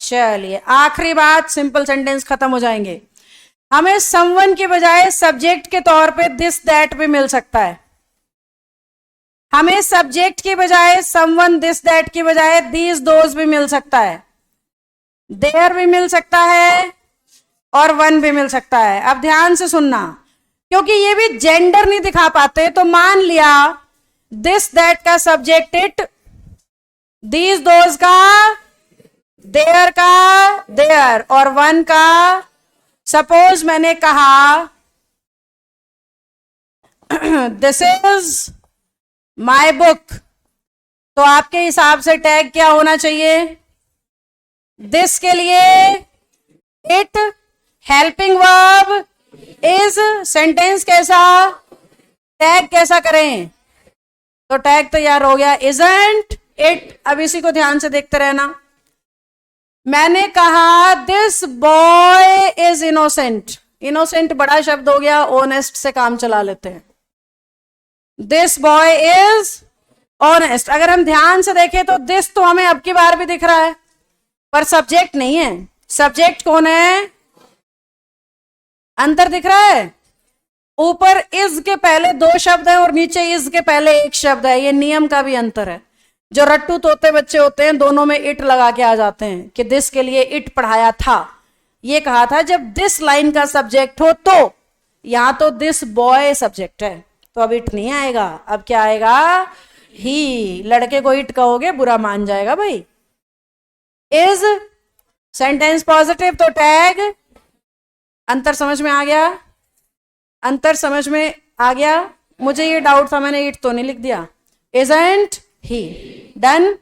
चलिए आखिरी बात, सिंपल सेंटेंस खत्म हो जाएंगे। हमें समवन के बजाय सब्जेक्ट के तौर पे दिस दैट भी मिल सकता है। हमें सब्जेक्ट के बजाय समवन, दिस दैट की बजाय दीज दोज भी मिल सकता है, देयर भी मिल सकता है और वन भी मिल सकता है। अब ध्यान से सुनना, क्योंकि ये भी जेंडर नहीं दिखा पाते, तो मान लिया दिस दैट का सब्जेक्ट इट, दीज दोज का देयर का देयर और वन का। सपोज मैंने कहा दिस इज माई बुक, तो आपके हिसाब से टैग क्या होना चाहिए? दिस के लिए it, helping verb is, sentence कैसा, टैग कैसा करें? तो टैग तैयार हो गया इजंट इट। अब इसी को ध्यान से देखते रहना। मैंने कहा this boy is innocent, innocent बड़ा शब्द हो गया, ऑनेस्ट से काम चला लेते हैं। This boy is honest. अगर हम ध्यान से देखें तो दिस तो हमें अब की बार भी दिख रहा है, पर सब्जेक्ट नहीं है। सब्जेक्ट कौन है? अंतर दिख रहा है? ऊपर इज के पहले दो शब्द है और नीचे इज के पहले एक शब्द है। ये नियम का भी अंतर है। जो रट्टू तोते बच्चे होते हैं दोनों में इट लगा के आ जाते हैं कि दिस के लिए इट पढ़ाया था। ये कहा था जब दिस लाइन का सब्जेक्ट हो, तो यहां तो दिस बॉय सब्जेक्ट है, तो अब इट नहीं आएगा। अब क्या आएगा? ही। लड़के को इट कहोगे बुरा मान जाएगा भाई। इज सेंटेंस पॉजिटिव तो टैग। अंतर समझ में आ गया? अंतर समझ में आ गया? मुझे ये डाउट था, मैंने इट तो नहीं लिख दिया। Isn't he. डन।